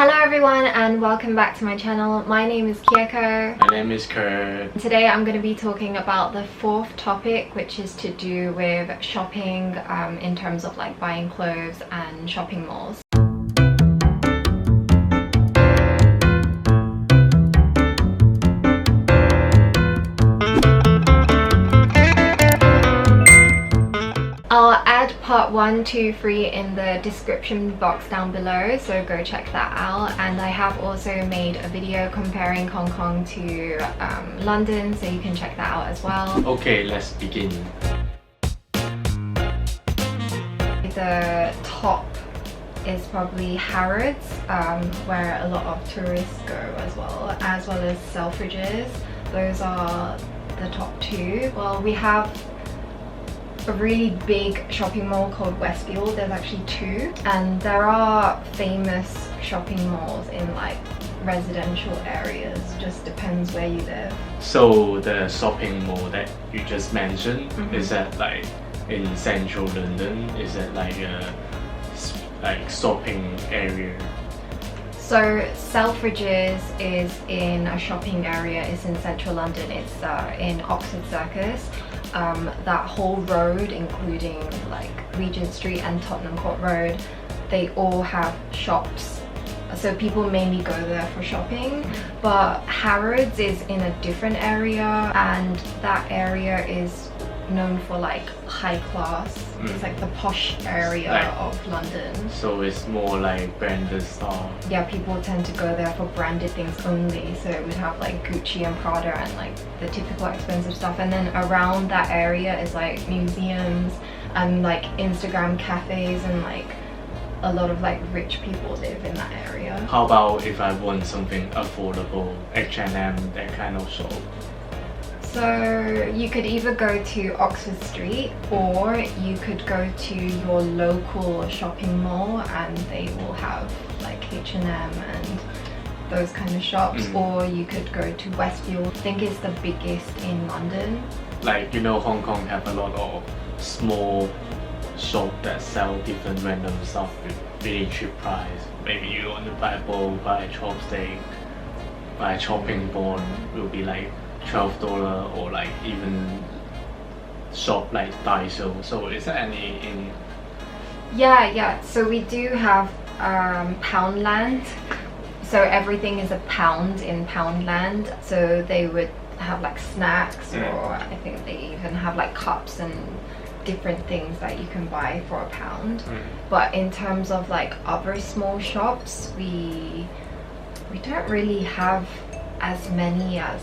Hello everyone and welcome back to my channel. My name is Kyoko. My name is Kurt. Today I'm going to be talking about the fourth topic, which is to do with shopping in terms of like buying clothes and shopping malls. I'll add part 1, 2, 3 in the description box down below, so go check that out. And I have also made a video comparing Hong Kong to London, so you can check that out as well. Okay, let's begin. The top is probably Harrods, where a lot of tourists go as well as Selfridges. Those are the top two. Well, we have a really big shopping mall called Westfield. There's actually two, and there are famous shopping malls in like residential areas, just depends where you live. So the shopping mall that you just mentioned, is that like in central London? Is it like a shopping area? So Selfridges is in a shopping area, it's in central London, it's in Oxford Circus. That whole road, including like Regent Street and Tottenham Court Road, they all have shops, so people mainly go there for shopping. But Harrods is in a different area, and that area is known for like high class. It's like the posh area of London. So it's more like branded stuff. Yeah, people tend to go there for branded things only. So it would have like Gucci and Prada and like the typical expensive stuff. And then around that area is like museums and like Instagram cafes, and like a lot of like rich people live in that area. How about if I want something affordable, H&M, that kind of shop? So you could either go to Oxford Street, or you could go to your local shopping mall and they will have like H&M and those kind of shops, or you could go to Westfield. I think it's the biggest in London. Like, you know, Hong Kong have a lot of small shops that sell different random stuff with really cheap price. Maybe you want to buy a bowl, buy a chopstick, buy a chopping board, will be like $12, or like even shop like Daiso. So is there any in? Yeah, so we do have Poundland, so everything is a pound in Poundland. So they would have like snacks, or I think they even have like cups and different things that you can buy for £1. But in terms of like other small shops, we don't really have as many as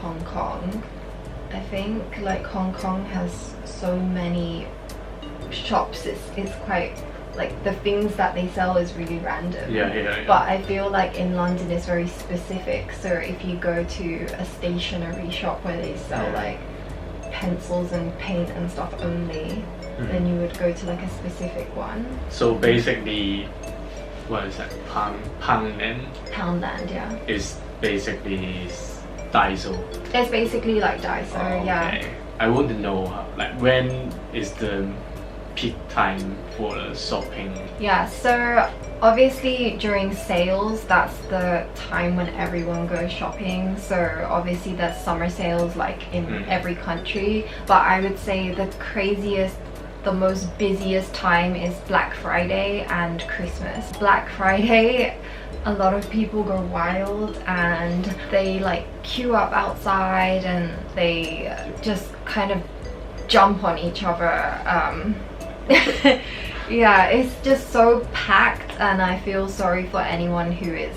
Hong Kong. I think like Hong Kong has so many shops, it's quite like the things that they sell is really random. Yeah. But I feel like in London it's very specific. So if you go to a stationery shop where they sell like pencils and paint and stuff only, then you would go to like a specific one. So basically, what is that? Poundland? Poundland, yeah. Is basically Daiso. It's basically like Daiso, yeah. I want to know like when is the peak time for the shopping? Yeah, so obviously during sales, that's the time when everyone goes shopping. So obviously there's summer sales like in every country, but I would say the most busiest time is Black Friday and Christmas. Black Friday, a lot of people go wild and they like queue up outside and they just kind of jump on each other. Yeah, it's just so packed, and I feel sorry for anyone who is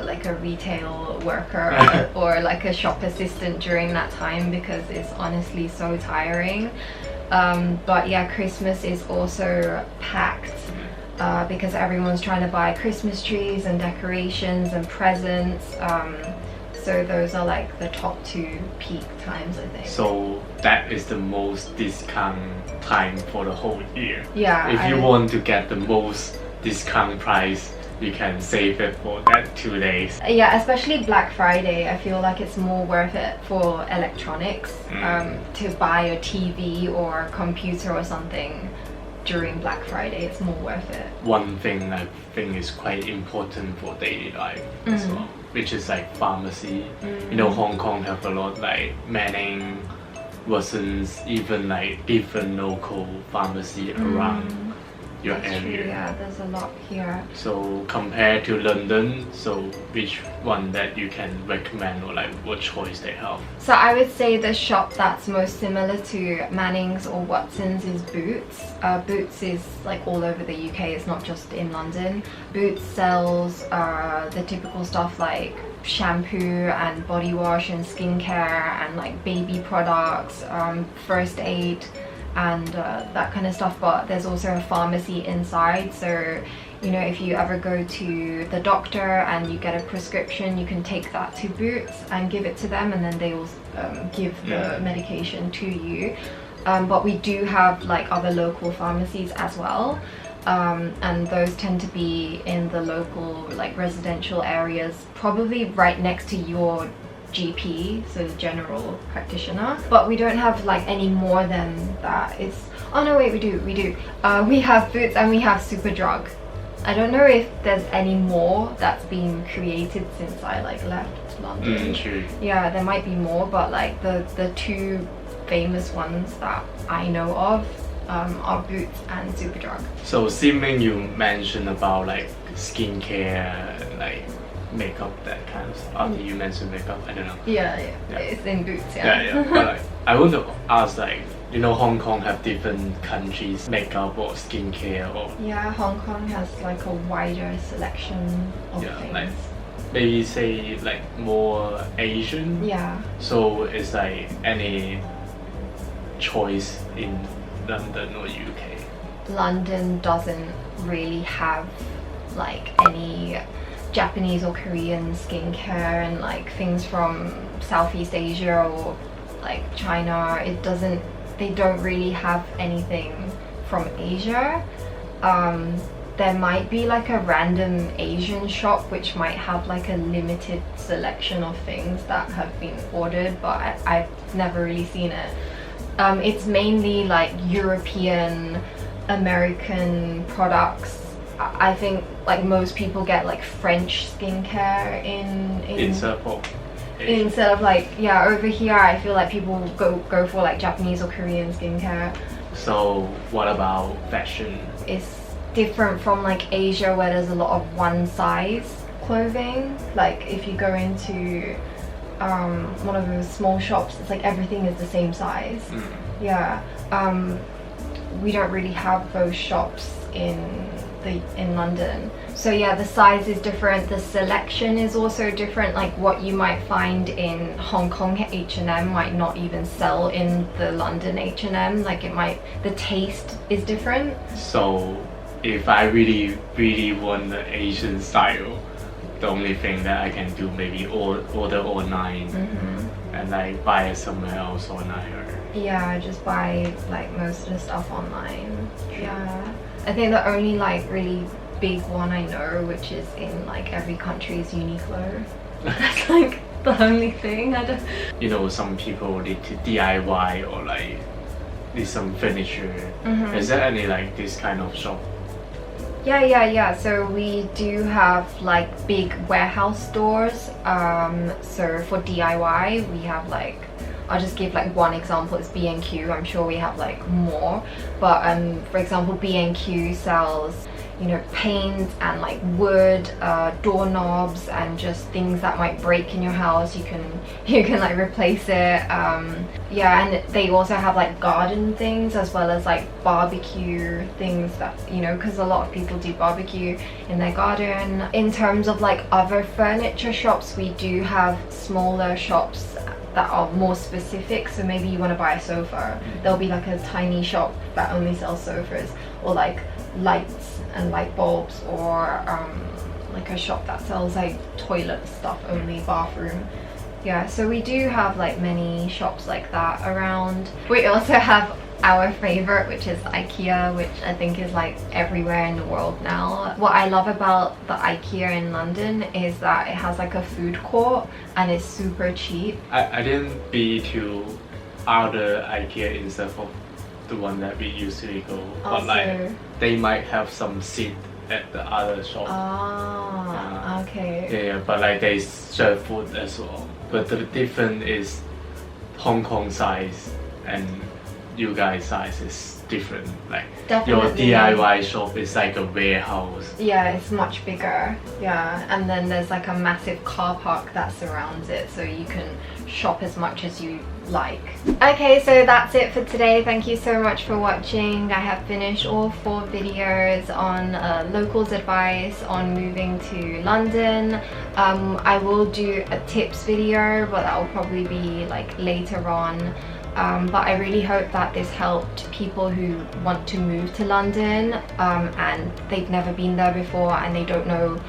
like a retail worker or like a shop assistant during that time, because it's honestly so tiring. But yeah, Christmas is also packed because everyone's trying to buy Christmas trees and decorations and presents. So those are like the top two peak times, I think. So that is the most discount time for the whole year. Yeah. If you want to get the most discount price, you can save it for that 2 days. Yeah, especially Black Friday, I feel like it's more worth it for electronics, to buy a TV or a computer or something. during Black Friday. It's more worth it. One thing I think is quite important for daily life as well, which is like pharmacy. You know, Hong Kong have a lot like Manning, Watsons, even like different local pharmacy around your That's area. true, yeah, there's a lot here. So compared to London, so which one that you can recommend, or like what choice they have? So I would say the shop that's most similar to Manning's or Watson's is Boots. Boots is like all over the UK, it's not just in London. Boots sells the typical stuff like shampoo and body wash and skincare and like baby products, first aid and that kind of stuff, but there's also a pharmacy inside. So you know, if you ever go to the doctor and you get a prescription, you can take that to Boots and give it to them, and then they will give the medication to you. But we do have like other local pharmacies as well, and those tend to be in the local like residential areas, probably right next to your GP, so the general practitioner. But we don't have like any more than that. It's, oh no wait, we do. We have Boots and we have Superdrug. I don't know if there's any more that's been created since I like left London. True. Yeah, there might be more, but like the two famous ones that I know of are Boots and Superdrug. So Siming, you mentioned about like skincare and like makeup, that kind of stuff. After you mentioned makeup, I don't know. Yeah, it's in Boots. Yeah. But like, I want to ask, like, you know, Hong Kong have different countries makeup or skincare or Yeah, Hong Kong has like a wider selection of things. like maybe say like more Asian. Yeah. So it's like any choice in London or UK? London doesn't really have like any Japanese or Korean skincare and like things from Southeast Asia or like China. They don't really have anything from Asia. There might be like a random Asian shop which might have like a limited selection of things that have been ordered, but I've never really seen it. It's mainly like European, American products. I think like most people get like French skincare instead of like, yeah, over here I feel like people go for like Japanese or Korean skincare. So what about fashion? It's different from like Asia, where there's a lot of one size clothing. Like if you go into one of those small shops, it's like everything is the same size. Yeah. We don't really have those shops in London. So yeah, the size is different, the selection is also different. Like what you might find in Hong Kong H&M might not even sell in the London H&M. Like the taste is different. So if I really want the Asian style, the only thing that I can do maybe order online and like buy it somewhere else online, or yeah, just buy like most of the stuff online. Yeah, I think the only like really big one I know, which is in like every country, is Uniqlo. That's like the only thing. I don't. You know, some people need to DIY or like need some furniture. Is there any like this kind of shop? Yeah. So we do have like big warehouse stores. So for DIY, we have like, I'll just give like one example. It's B&Q. I'm sure we have like more, but for example, B&Q sells, you know, paint and like wood, doorknobs, and just things that might break in your house. You can like replace it. Yeah, and they also have like garden things as well as like barbecue things that, you know, because a lot of people do barbecue in their garden. In terms of like other furniture shops, we do have smaller shops that are more specific. So maybe you want to buy a sofa, there'll be like a tiny shop that only sells sofas, or like lights and light bulbs, or like a shop that sells like toilet stuff only, bathroom. Yeah, so we do have like many shops like that around. We also have our favorite, which is IKEA, which I think is like everywhere in the world now. What I love about the IKEA in London is that it has like a food court and it's super cheap. I didn't be to other IKEA instead of the one that we usually go. But Also, like they might have some seat at the other shop. Okay. Yeah, but like they serve food as well. But the difference is Hong Kong size and you guys size is different. Like Definitely. your DIY shop is like a warehouse. Yeah, it's much bigger. Yeah, and then there's like a massive car park that surrounds it, so you can shop as much as you like. Okay, so that's it for today. Thank you so much for watching. I have finished all 4 videos on locals advice on moving to London. I will do a tips video, but that will probably be like later on. But I really hope that this helped people who want to move to London and they've never been there before and they don't know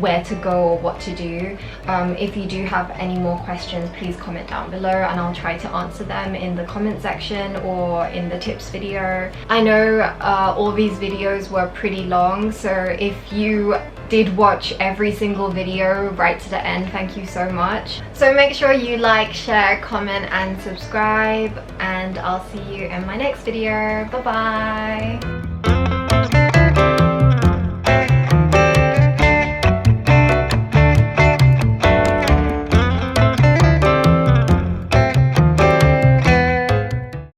where to go or what to do. If you do have any more questions, please comment down below and I'll try to answer them in the comment section or in the tips video. I know all these videos were pretty long, so if you did watch every single video right to the end, thank you so much. So make sure you like, share, comment and subscribe, and I'll see you in my next video. Bye bye.